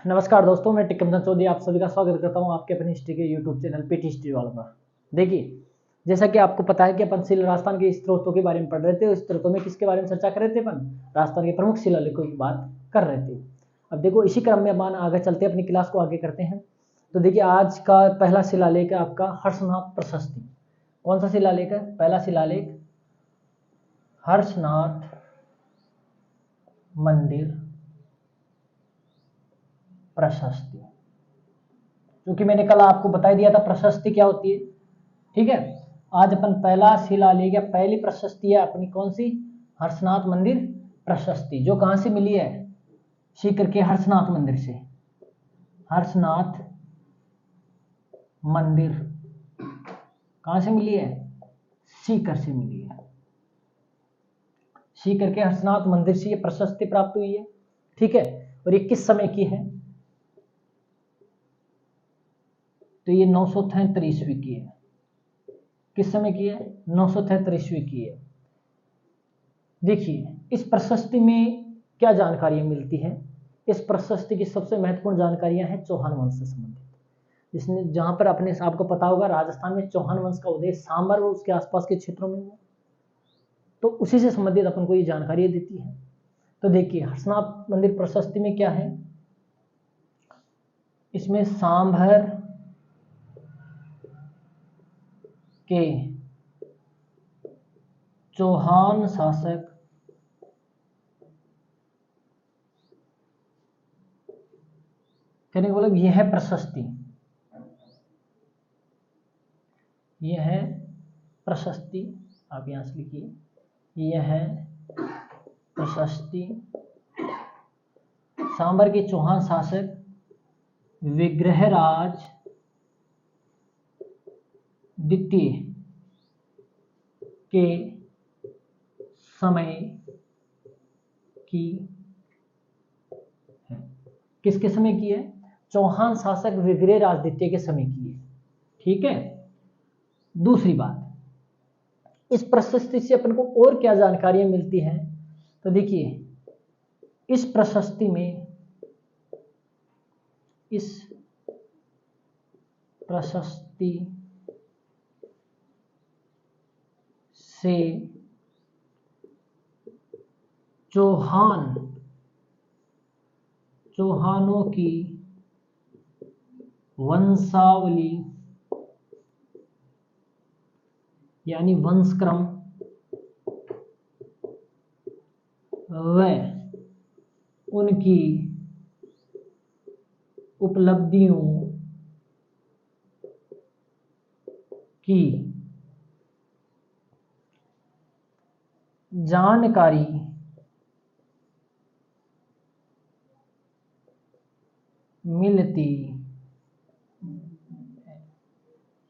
नमस्कार दोस्तों, मैं टिकमचंद चौधरी आप सभी का स्वागत करता हूं आपके अपनी हिस्ट्री के यूट्यूब चैनल पीटी हिस्ट्री वालों पर। देखिए, जैसा कि आपको पता है कि अपन राजस्थान के स्त्रोतों के बारे में पढ़ रहे थे। उस स्त्रोतों में किसके बारे में चर्चा कर रहे थे? अपन राजस्थान के प्रमुख शिलालेखों की बात कर रहे थे। अब देखो, इसी क्रम में अपन आगे चलते अपनी क्लास को आगे करते हैं। तो देखिए, आज का पहला शिलालेख है आपका हर्षनाथ प्रशस्ति। कौन सा शिलालेख है? पहला शिलालेख हर्षनाथ मंदिर प्रशस्ति। क्योंकि मैंने कल आपको बता दिया था प्रशस्ति क्या होती है। ठीक है, आज अपन पहला शिलालेख या पहली प्रशस्ति है अपनी कौन सी? हर्षनाथ मंदिर प्रशस्ति। जो कहां से मिली है? सीकर के हर्षनाथ मंदिर से। हर्षनाथ मंदिर कहां से मिली है? सीकर से मिली है। सीकर के हर्षनाथ मंदिर से ये प्रशस्ति प्राप्त हुई है। ठीक है, और ये किस समय की है? तो ये 973 ईस्वी की है। किस समय की है? 973 ईस्वी की है। देखिए, इस प्रशस्ति में क्या जानकारियां मिलती हैं? इस प्रशस्ति की सबसे महत्वपूर्ण जानकारियां हैं चौहान वंश से संबंधित, जिसने जहां पर अपने आपको पता होगा राजस्थान में चौहान वंश का उदय सांबर और उसके आसपास के क्षेत्रों में हुआ। तो उसी से संबंधित अपन को ये जानकारी देती है। तो देखिए, हर्षनाथ मंदिर प्रशस्ति में क्या है? इसमें सांभर के चौहान शासक कहने का मतलब यह है प्रशस्ति, यह है प्रशस्ति। आप यहां से लिखिए, यह है प्रशस्ति सांबर के चौहान शासक विग्रहराज द्वितीय के समय की है। किसके समय की है? चौहान शासक विग्रहराज द्वितीय के समय की है। ठीक है, दूसरी बात, इस प्रशस्ति से अपन को और क्या जानकारियां मिलती हैं? तो देखिए, इस प्रशस्ति में, इस प्रशस्ति से चौहानों की वंशावली यानी वंशक्रम व उनकी उपलब्धियों की जानकारी मिलती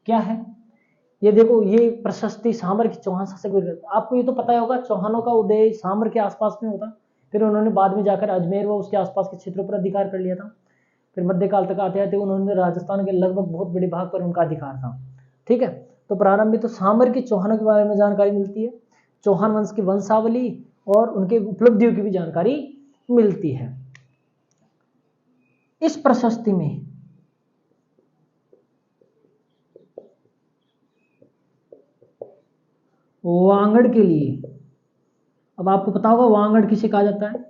क्या है? ये देखो, ये प्रशस्ति सांबर की चौहान शासक, आपको ये तो पता होगा चौहानों का उदय सांबर के आसपास में होता। फिर उन्होंने बाद में जाकर अजमेर व उसके आसपास के क्षेत्रों पर अधिकार कर लिया था। फिर मध्यकाल तक आते आते उन्होंने राजस्थान के लगभग बहुत बड़े भाग पर उनका अधिकार था। ठीक है, तो प्रारंभ में तो सांबर के चौहानों के बारे में जानकारी मिलती है, चौहान वंश की वंशावली और उनके उपलब्धियों की भी जानकारी मिलती है। इस प्रशस्ति में वांगड़ के लिए, अब आपको पता होगा वांगड़ किसे कहा जाता है?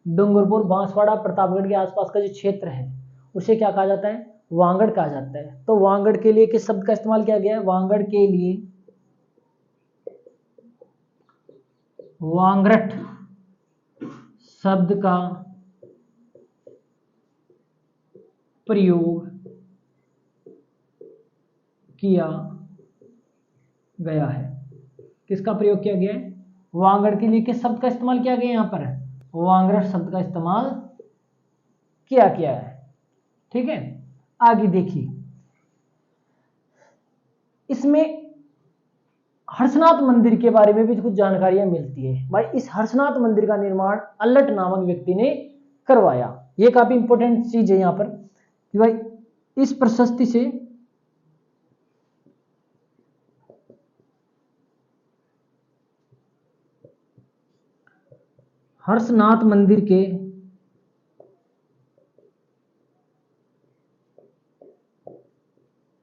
डूंगरपुर, बांसवाड़ा, प्रतापगढ़ के आसपास का जो क्षेत्र है उसे क्या कहा जाता है? वांगड़ कहा जाता है। तो वांगड़ के लिए किस शब्द का इस्तेमाल किया गया है? वांगड़ के लिए वांगरट शब्द का प्रयोग किया गया है। किसका प्रयोग किया गया है? वांगड़ के लिए किस शब्द का इस्तेमाल किया गया? यहां पर वांगरट शब्द का इस्तेमाल किया गया है। ठीक है, आगे देखिए, इसमें हर्षनाथ मंदिर के बारे में भी कुछ जानकारियां मिलती है। भाई, इस हर्षनाथ मंदिर का निर्माण अल्लट नामक व्यक्ति ने करवाया। ये काफी इंपॉर्टेंट चीज है यहां पर कि भाई इस प्रशस्ति से हर्षनाथ मंदिर के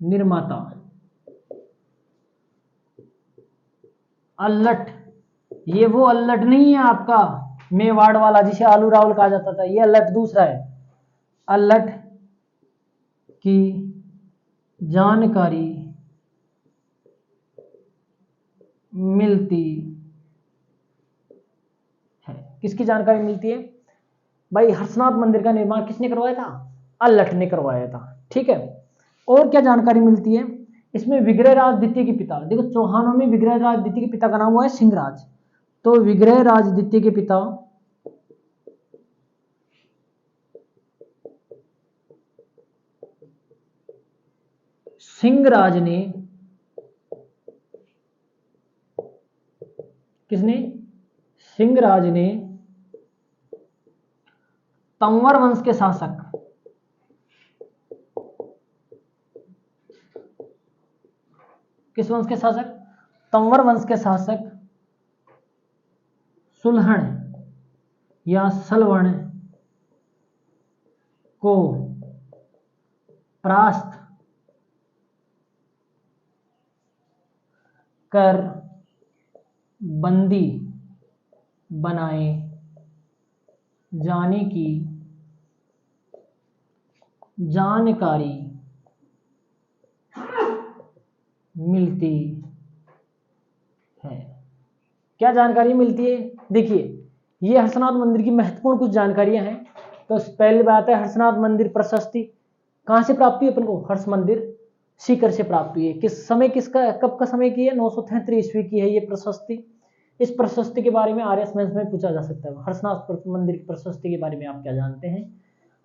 निर्माता। अल्लट, ये वो अल्लट नहीं है आपका मेवाड़ वाला जिसे आलू रावल कहा जाता था, ये अल्लट दूसरा है। अल्लट की जानकारी मिलती है। किसकी जानकारी मिलती है भाई? हर्षनाथ मंदिर का निर्माण किसने करवाया था? अल्लट ने करवाया था। ठीक है, और क्या जानकारी मिलती है इसमें? विग्रहराज द्वितीय के पिता, देखो चौहानों में विग्रहराज द्वितीय के पिता का नाम हुआ है सिंहराज, तो विग्रहराज द्वितीय के पिता सिंहराज ने, किसने? सिंहराज ने तंवर वंश के शासक, किस वंश के शासक? तंवर वंश के शासक सुलहण या सलवण को परास्त कर बंदी बनाए जाने की जानकारी मिलती है। क्या जानकारी मिलती है? देखिए, ये हर्षनाथ मंदिर की महत्वपूर्ण कुछ जानकारियां हैं। तो पहली बात है हर्षनाथ मंदिर प्रशस्ति कहां से प्राप्त हुई अपन को? हर्ष मंदिर सीकर से प्राप्त हुई है। किस समय, किसका, कब का समय की है? 973 ईस्वी की है ये प्रशस्ति। इस प्रशस्ति के बारे में आरएस मेंस में पूछा जा सकता है। हर्षनाथ मंदिर की प्रशस्ति के बारे में आप क्या जानते हैं?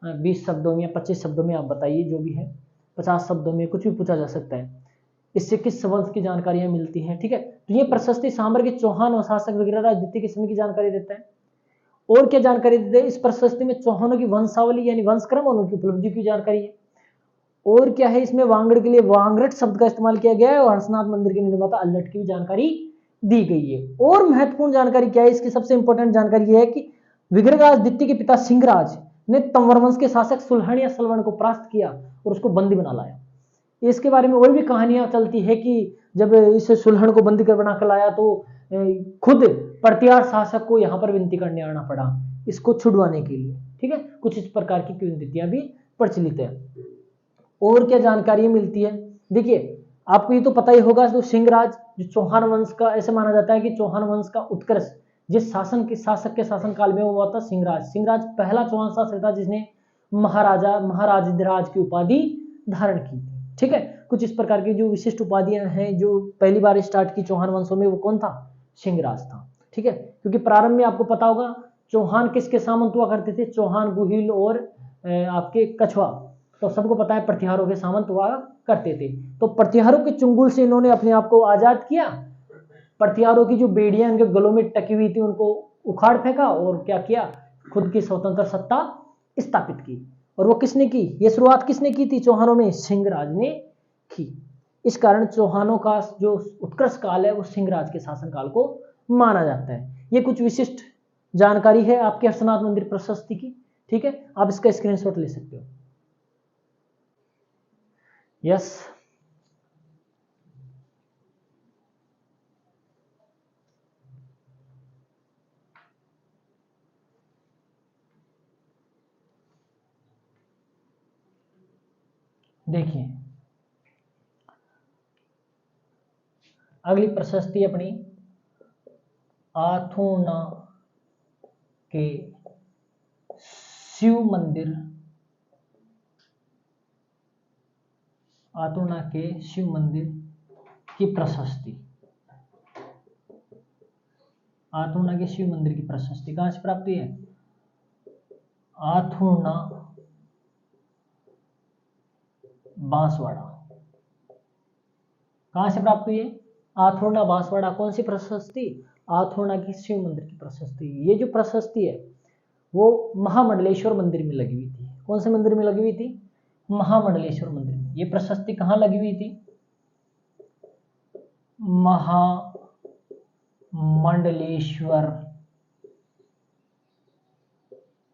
20 शब्दों में या 25 शब्दों में आप बताइए, जो भी है 50 शब्दों में कुछ भी पूछा जा सकता है। इससे किस वंश की जानकारियां मिलती हैं? ठीक है, तो ये प्रशस्ति साम्राज्य के चौहान और शासक विग्रहराज द्वितीय के समय की जानकारी देता है। और क्या जानकारी देता है? इस प्रशस्ति में चौहानों की वंशावली यानी वंशक्रम और उनकी उपलब्धि की जानकारी है। और क्या है इसमें? वांगड़ के लिए वांगरट शब्द का इस्तेमाल किया गया है और हर्षनाथ मंदिर के निर्माता अल्लट की भी जानकारी दी गई है। और महत्वपूर्ण जानकारी क्या है इसकी? सबसे इंपॉर्टेंट जानकारी यह है कि विग्रहराज द्वितीय के पिता सिंहराज ने तंवर वंश के शासक सुलहण या सलवण को परास्त किया और उसको बंदी बना लाया। इसके बारे में और भी कहानियां चलती है कि जब इस सुलहण को बंदी कर बना कर लाया तो खुद प्रतिहार शासक को यहाँ पर विनती करने आना पड़ा इसको छुड़वाने के लिए। ठीक है, कुछ इस प्रकार की किंवदंतियां भी प्रचलित है। और क्या जानकारी मिलती है? देखिए, आपको ये तो पता ही होगा, जो सिंहराज जो चौहान वंश का, ऐसे माना जाता है कि चौहान वंश का उत्कर्ष जिस शासक के शासन काल में हुआ था सिंहराज। सिंहराज पहला चौहान शासक था जिसने महाराजाधिराज की उपाधि धारण की। ठीक है, कुछ इस प्रकार की जो विशिष्ट उपाधियां हैं जो पहली बार स्टार्ट की चौहान वंशों में, वो कौन था? सिंहराज था। ठीक है, क्योंकि प्रारंभ में आपको पता होगा चौहान किसके सामंत हुआ करते थे? चौहान, गुहिल और आपके कछवा, तो सबको पता है प्रतिहारों के सामंत हुआ करते थे। तो प्रतिहारों के चुंगल से इन्होंने अपने आप को आजाद किया। प्रतिहारों की जो बेड़ियां इनके गलों में टकी हुई थी उनको उखाड़ फेंका और क्या किया? खुद की स्वतंत्र सत्ता स्थापित की। और वो किसने की? ये शुरुआत किसने की थी चौहानों में? सिंहराज ने की। इस कारण चौहानों का जो उत्कर्ष काल है वो सिंहराज के शासन काल को माना जाता है। ये कुछ विशिष्ट जानकारी है आपके हर्षनाथ मंदिर प्रशस्ति की। ठीक है, आप इसका स्क्रीनशॉट ले सकते हो। यस, देखिए अगली प्रशस्ति अपनी आथोना के शिव मंदिर, आथोना के शिव मंदिर की प्रशस्ति। आथोना के शिव मंदिर की प्रशस्ति कहां से प्राप्त हुई है? आथोना बांसवाड़ा। कहां से प्राप्त हुई है? आथोना बांसवाड़ा। कौन सी प्रशस्ति? आथोना की शिव मंदिर की प्रशस्ति। ये जो प्रशस्ति है वो महामंडलेश्वर मंदिर में लगी हुई थी। कौन से मंदिर में लगी हुई थी? महामंडलेश्वर मंदिर में। ये प्रशस्ति कहां लगी हुई थी? महामंडलेश्वर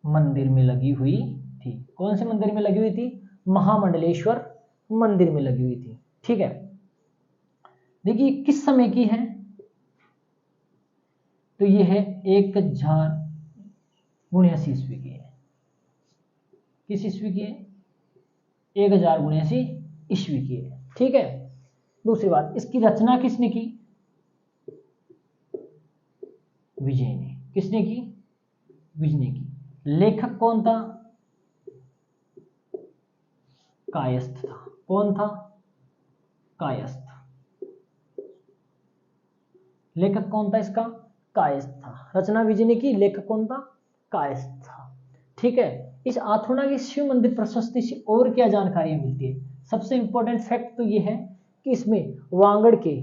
मंदिर में लगी हुई थी। कौन से मंदिर में लगी हुई थी? महामंडलेश्वर मंदिर में लगी हुई थी। ठीक है, देखिए किस समय की है, तो ये है 1079 ईस्वी की है। किस ईस्वी की है? 1079 ईस्वी की है। ठीक है, दूसरी बात, इसकी रचना किसने की? विजय ने। किसने की? विजय ने की। लेखक कौन था? कायस्थ था। कौन था? कायस्थ। लेखक कौन था इसका? कायस्थ था। रचना विजय ने की, लेखक कौन था? कायस्थ था। ठीक है, इस आथुना की शिव मंदिर प्रशस्ति से और क्या जानकारियां मिलती है? सबसे इंपॉर्टेंट फैक्ट तो ये है कि इसमें वांगड़ के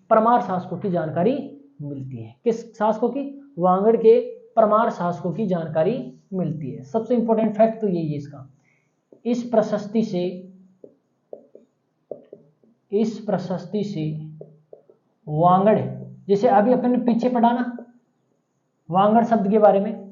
परमार शासकों की जानकारी मिलती है। किस शासकों की? वांगड़ के परमार शासकों की जानकारी मिलती है। सबसे इंपॉर्टेंट फैक्ट तो यही है इसका। इस प्रशस्ति से वांगड़, जैसे अभी अपन ने पीछे पढ़ा ना वांगड़ शब्द के बारे में,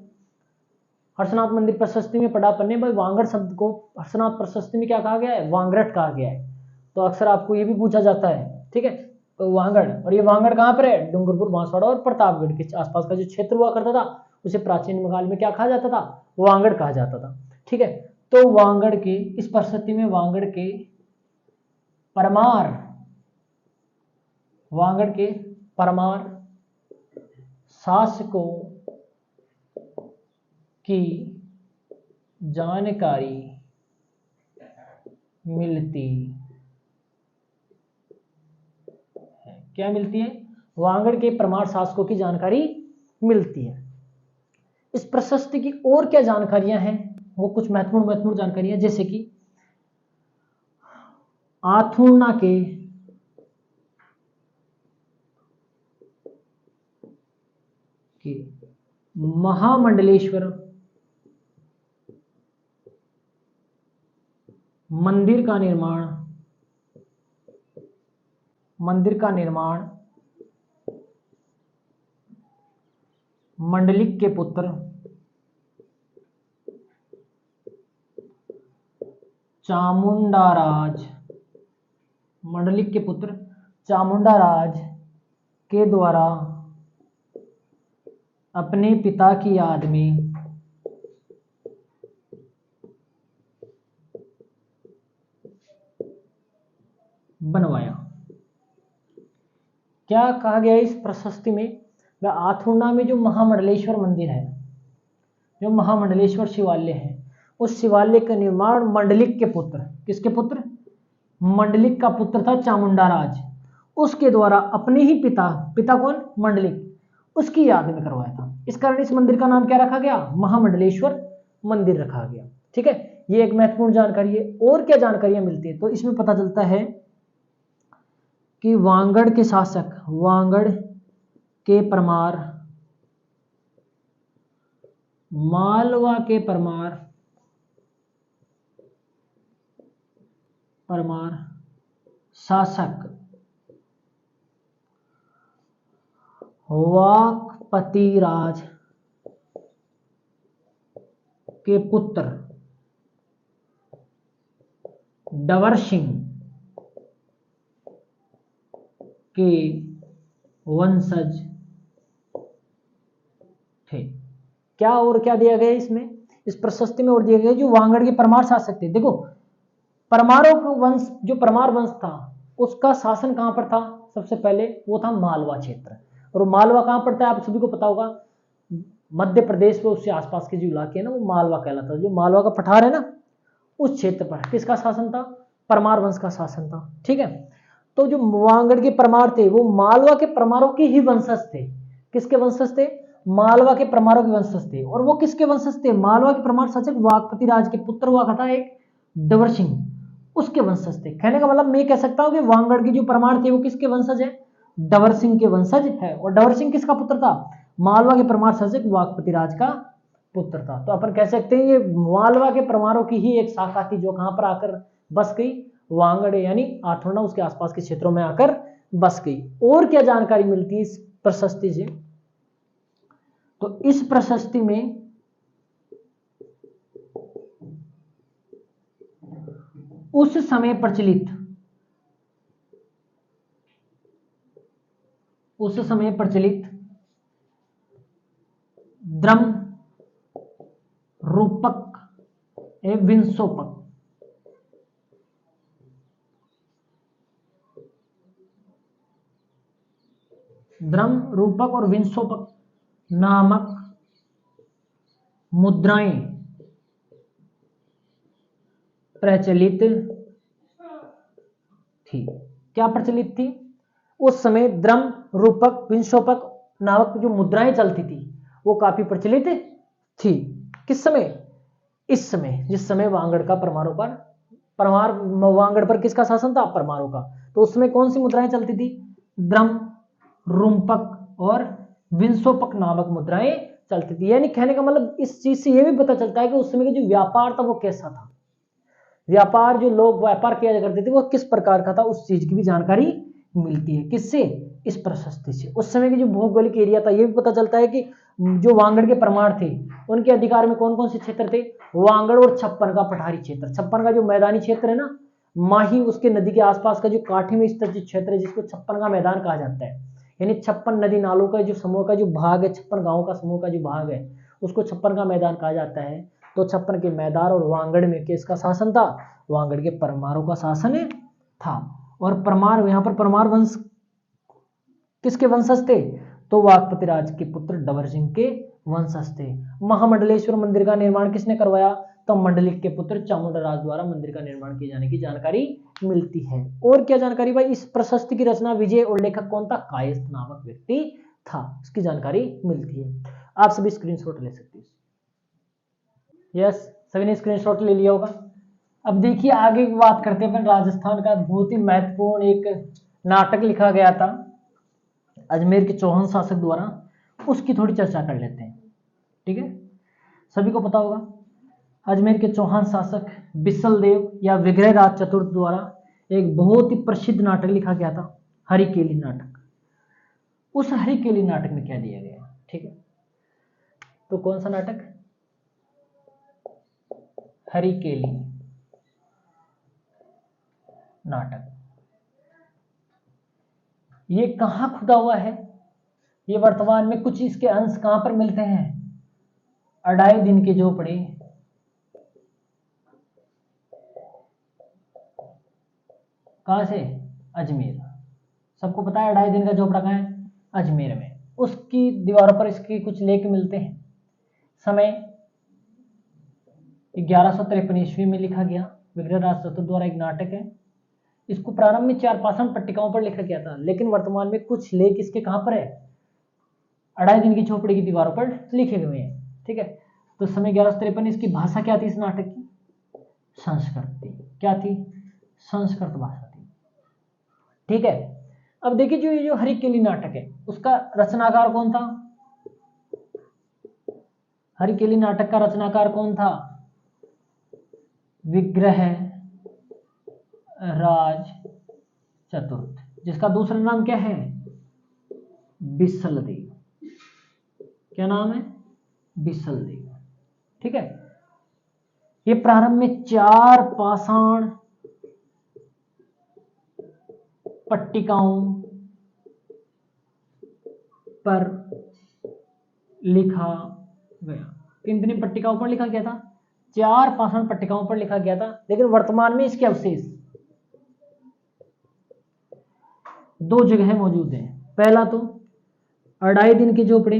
हर्षनाथ मंदिर प्रशस्ति में पढ़ा अपन ने भाई, वांगड़ शब्द को हर्षनाथ प्रशस्ति में क्या कहा गया है? वांगरट कहा गया है। तो अक्सर आपको ये भी पूछा जाता है। ठीक है, तो वांगड़, और ये वांगड़ कहाँ पर है? डूंगरपुर, बांसवाड़ा और प्रतापगढ़ के आसपास का जो क्षेत्र हुआ करता था उसे प्राचीन बंगाल में क्या कहा जाता था? वांगड़ कहा जाता था। ठीक है, तो वांगड़ के इस प्रशस्ति में वांगड़ के परमार शासकों की जानकारी मिलती है। क्या मिलती है? वांगड़ के परमार शासकों की जानकारी मिलती है। इस प्रशस्ति की और क्या जानकारियां हैं? वो कुछ महत्वपूर्ण जानकारियां, जैसे कि आथुना के महामंडलेश्वर मंदिर का निर्माण मंडलिक के पुत्र चामुंडा राज के द्वारा अपने पिता की याद में बनवाया। क्या कहा गया इस प्रशस्ति में? आथुना में जो महामंडलेश्वर मंदिर है, जो महामंडलेश्वर शिवालय है, उस शिवालय का निर्माण मंडलिक के पुत्र, किसके पुत्र? मंडलिक का पुत्र था चामुंडा राज, उसके द्वारा अपने ही पिता कौन? मंडलिक, उसकी याद में करवाया था। इस कारण इस मंदिर का नाम क्या रखा गया? महामंडलेश्वर मंदिर रखा गया। ठीक है, ये एक महत्वपूर्ण जानकारी है। और क्या जानकारियां मिलती है? तो इसमें पता चलता है कि वांगड़ के शासक, वांगड़ के परमार, मालवा के परमार शासक वाकपति राज के पुत्र डवर सिंह के वंशज थे। क्या और क्या दिया गया इसमें? इस प्रशस्ति में और दिया गया जो वांगड़ के परमार शासक थे। देखो, परमारों का वंश, जो परमार वंश था, उसका शासन कहां पर था? सबसे पहले वो था मालवा क्षेत्र। और मालवा कहां पड़ता है? आप सभी को पता होगा, मध्य प्रदेश में उससे आसपास के जो इलाके हैं ना, वो मालवा कहलाता है। जो मालवा का पठार है ना, उस क्षेत्र पर किसका शासन था? परमार वंश का शासन था। ठीक है, तो जो वांगड़ के परमार थे वो मालवा के परमारों के ही वंशज थे। किसके वंशज थे? मालवा के परमारों के वंशज थे। और वो किसके वंशज थे? मालवा के परमार शासक वाकपति राज के पुत्र हुआ था एक डवर सिंह, उसके वंशज थे। कहने का मतलब मैं कह सकता हूं कि वांगड़ के जो परमार थे वो किसके वंशज है? डवर सिंह के वंशज है। और डवर सिंह किसका पुत्र था? मालवा के परमार शासक वाकपति राज का पुत्र था। तो अपन कह सकते हैं ये मालवा के परमारों की ही एक शाखा थी जो कहां पर आकर बस गई? वांगड़ यानी आथुना, उसके आसपास के क्षेत्रों में आकर बस गई। और क्या जानकारी मिलती है इस प्रशस्ति से? तो इस प्रशस्ति में उस समय प्रचलित द्रम रूपक एवं विंशोपक द्रम रूपक और विंशोपक नामक मुद्राएं प्रचलित थी। क्या प्रचलित थी? उस समय द्रम रूपक विंशोपक नामक जो मुद्राएं चलती थी वो काफी प्रचलित थी। किस समय? इस समय, जिस समय वांगड़ का वांगड़ पर किसका शासन था? परमारों का। तो उस समय कौन सी मुद्राएं चलती थी? द्रम रूपक और विंशोपक नामक मुद्राएं चलती थी। यानी कहने का मतलब इस चीज से यह भी पता चलता है कि उस समय का जो व्यापार था वो कैसा था, व्यापार जो लोग व्यापार किया करते थे वो किस प्रकार का था, उस चीज की भी जानकारी मिलती है। किससे? इस प्रशस्ति से। उस समय की जो भौगोलिक एरिया था ये भी पता चलता है कि जो वांगड़ के परमार थे उनके अधिकार में कौन कौन से क्षेत्र थे? वांगड़ और छप्पन का पठारी क्षेत्र। छप्पन का जो मैदानी क्षेत्र है ना, माही उसके नदी के आसपास का जो काठी में स्थित क्षेत्र है जिसको छप्पन का मैदान कहा जाता है। यानी छप्पन नदी नालों का जो समूह का जो भाग है, छप्पन गांवों का समूह का जो भाग है उसको छप्पन का मैदान कहा जाता है। तो छप्पन के मैदान और वांगड़ में किसका शासन था? वांगड़ के परमारों का शासन था। और परमार, यहाँ पर परमार वंश किसके वंशज थे? तो वाकपति राज के पुत्र डबर सिंह के वंशज थे। महामंडलेश्वर मंदिर का निर्माण किसने करवाया? तो मंडलिक के पुत्र चामुंडा राज द्वारा मंदिर का निर्माण किए जाने की जानकारी मिलती है। और क्या जानकारी भाई? इस प्रशस्ति की रचना विजय और लेखक कौन था? कायस्थ नामक व्यक्ति था। इसकी जानकारी मिलती है। आप सभी स्क्रीनशॉट ले सकते हैं। यस, सभी ने स्क्रीनशॉट ले लिया होगा। अब देखिए आगे की बात करते हैं अपन। राजस्थान का बहुत ही महत्वपूर्ण एक नाटक लिखा गया था अजमेर के चौहान शासक द्वारा, उसकी थोड़ी चर्चा कर लेते हैं। ठीक है, सभी को पता होगा अजमेर के चौहान शासक बिसल देव या विग्रह राज चतुर्थ द्वारा एक बहुत ही प्रसिद्ध नाटक लिखा गया था, हरिकेली नाटक। उस हरिकेली नाटक में क्या दिया गया? ठीक है, तो कौन सा नाटक? हरिकेली नाटक। ये कहां खुदा हुआ है? ये वर्तमान में कुछ इसके अंश कहां पर मिलते हैं? अढ़ाई दिन के झोपड़े कहां से? अजमेर। सबको पता है अढ़ाई दिन का झोपड़ा कहां है? अजमेर में। उसकी दीवारों पर इसके कुछ लेख मिलते हैं। समय 1153 ईस्वी में लिखा गया, विग्रह राज चतुर्थ द्वारा एक नाटक है। इसको प्रारंभ में 4 पाषाण पट्टिकाओं पर लिखा गया था, लेकिन वर्तमान में कुछ लेख इसके कहां पर है? अढ़ाई दिन की झोपड़ी की दीवारों पर लिखे हुए हैं। ठीक है, तो समय 1153। इसकी भाषा क्या थी इस नाटक की? संस्कृत थी। क्या थी? संस्कृत भाषा थी। ठीक है, अब देखिए जो ये जो हरिकेली नाटक है उसका रचनाकार कौन था? हरिकेली नाटक का रचनाकार कौन था? विग्रह राज चतुर्थ, जिसका दूसरा नाम क्या है? बिसलदेव। क्या नाम है? बिसलदेव। ठीक है, ये प्रारंभ में 4 पाषाण पट्टिकाओं पर लिखा गया। कितनी पट्टिकाओं पर लिखा गया था? 4 पाषाण पट्टिकाओं पर लिखा गया था, लेकिन वर्तमान में इसके अवशेष 2 जगह मौजूद हैं। पहला तो अढ़ाई दिन के झोपड़े,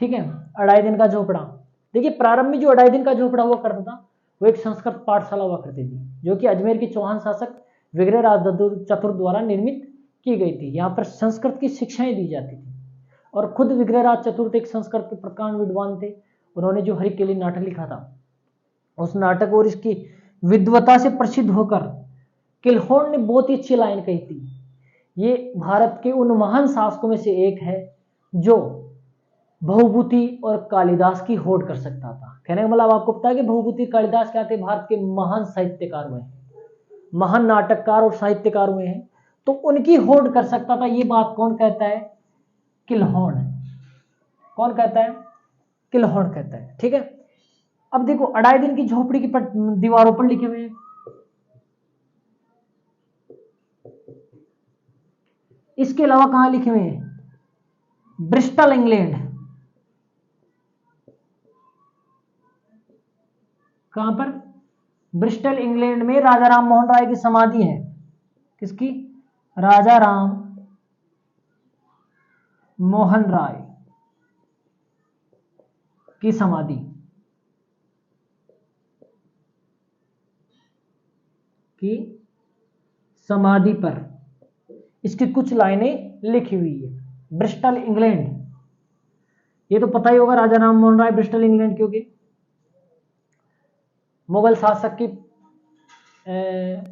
ठीक है, अढ़ाई दिन का झोपड़ा। देखिए प्रारंभ में जो अढ़ाई दिन का झोपड़ा हुआ करता था वो एक संस्कृत पाठशाला हुआ करती थी, जो कि अजमेर के चौहान शासक विग्रह राज चतुर्थ द्वारा निर्मित की गई थी। यहाँ पर संस्कृत की शिक्षाएं दी जाती थी और खुद विग्रह राज चतुर्थ एक संस्कृत के प्रकांड विद्वान थे। उन्होंने जो हरिकेली नाटक लिखा था उस नाटक और इसकी विद्वता से प्रसिद्ध होकर किलहोर्न ने बहुत ही अच्छी लाइन कही थी। ये भारत के उन महान शासकों में से एक है जो भवभूति और कालिदास की होड़ कर सकता था। कहने का मतलब आपको पता है कि भवभूति कालिदास क्या थे? भारत के महान साहित्यकार हुए हैं, महान नाटककार और साहित्यकार हुए हैं, तो उनकी होड़ कर सकता था। ये बात कौन कहता है? किलहोर्न। कौन कहता है? किल्हौण कहता है। ठीक है, अब देखो अढ़ाई दिन की झोपड़ी की दीवारों पर लिखे हुए हैं। इसके अलावा कहां लिखे हुए हैं? Bristol England. कहां पर? ब्रिस्टल इंग्लैंड में राजा राम मोहन राय की समाधि है। किसकी? राजा राम मोहन राय की समाधि पर इसकी कुछ लाइनें लिखी हुई है। ब्रिस्टल इंग्लैंड, ये तो पता ही होगा, राजा राम मोहन राय ब्रिस्टल इंग्लैंड क्योंकि मुगल शासक की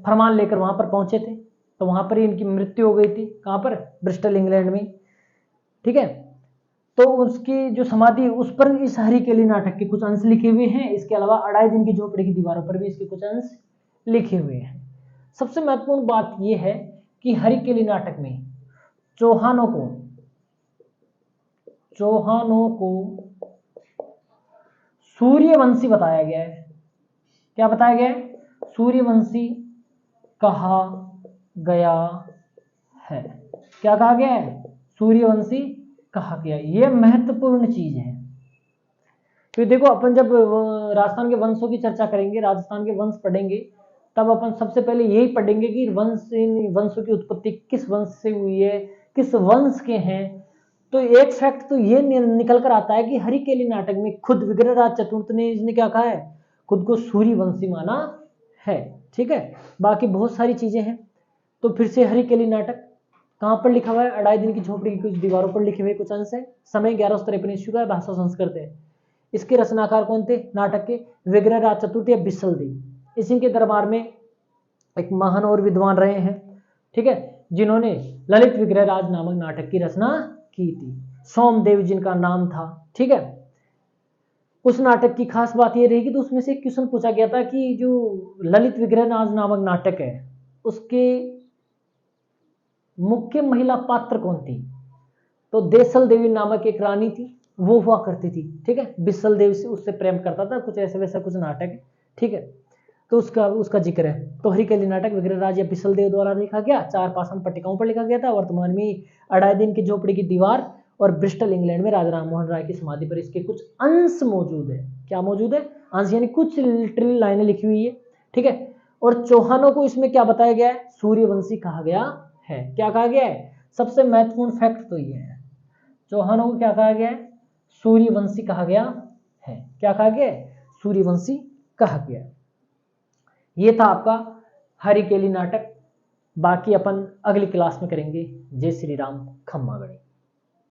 फरमान लेकर वहां पर पहुंचे थे, तो वहां पर ही इनकी मृत्यु हो गई थी। कहां पर? ब्रिस्टल इंग्लैंड में। ठीक है, तो उसकी जो समाधि, उस पर इस हरिकेली नाटक के कुछ अंश लिखे हुए हैं। इसके अलावा अढ़ाई दिन की झोपड़ी की दीवारों पर भी इसके कुछ अंश लिखे हुए हैं। सबसे महत्वपूर्ण बात यह है कि हरिकेली नाटक में चौहानों को सूर्यवंशी बताया गया है। क्या बताया गया है? सूर्यवंशी कहा गया है। क्या कहा गया है? सूर्यवंशी कहा गया। यह महत्वपूर्ण चीज है। तो देखो, अपन जब राजस्थान के वंशों की चर्चा करेंगे, राजस्थान के वंश पढ़ेंगे, तब अपन सबसे पहले यही पढ़ेंगे कि वंशों की उत्पत्ति किस वंश से हुई है, किस वंश के हैं। तो एक फैक्ट तो ये निकल कर आता है कि हरिकेली नाटक में खुद विग्रहराज चतुर्थ ने इसने क्या कहा है? खुद को सूर्यवंशी माना है। ठीक है, बाकी बहुत सारी चीजें हैं। तो फिर से हरिकेली नाटक कहां पर लिखा हुआ है? अढ़ाई दिन की झोपड़ी की कुछ दीवारों पर लिखे हुए कुछ अंश है। समय 1153 ईस्वी का है, भाषा संस्कृत है। इसके रचनाकार कौन थे नाटक के? विग्रहराज चतुर्थ या बिसल देव। इसी के दरबार में एक महान और विद्वान रहे हैं, ठीक है, जिन्होंने ललित विग्रहराज नामक नाटक की रचना की थी। सोमदेव जिनका नाम था। ठीक है, उस नाटक की खास बात यह रहेगी, तो उसमें से एक क्वेश्चन पूछा गया था कि जो ललित विग्रहराज नामक नाटक है, उसके मुख्य महिला पात्र कौन थी? तो देसल देवी नामक एक रानी थी, वो हुआ करती थी। ठीक है, बिसल देव से उससे प्रेम करता था, कुछ ऐसे वैसा कुछ नाटक है। ठीक है, तो उसका जिक्र है। तो हरिकेली नाटक विग्रहराज या बिसल देव द्वारा लिखा गया, 4 पाषाण पट्टिकाओं पर लिखा गया था। वर्तमान में अढ़ाई दिन की झोपड़ी की दीवार और ब्रिस्टल इंग्लैंड में राजा राम मोहन राय की समाधि पर इसके कुछ अंश मौजूद है। क्या मौजूद है? अंश, यानी कुछ लिटरल लाइनें लिखी हुई है। ठीक है, और चौहानों को इसमें क्या बताया गया है? सूर्यवंशी कहा गया है। क्या कहा गया है? सबसे महत्वपूर्ण फैक्ट तो ये है, चौहानों को क्या कहा गया है? सूर्यवंशी कहा गया है। क्या कहा गया है? सूर्यवंशी कहा गया। ये था आपका हरिकेली नाटक। बाकी अपन अगली क्लास में करेंगे। जय श्री राम, खम्मा गणी।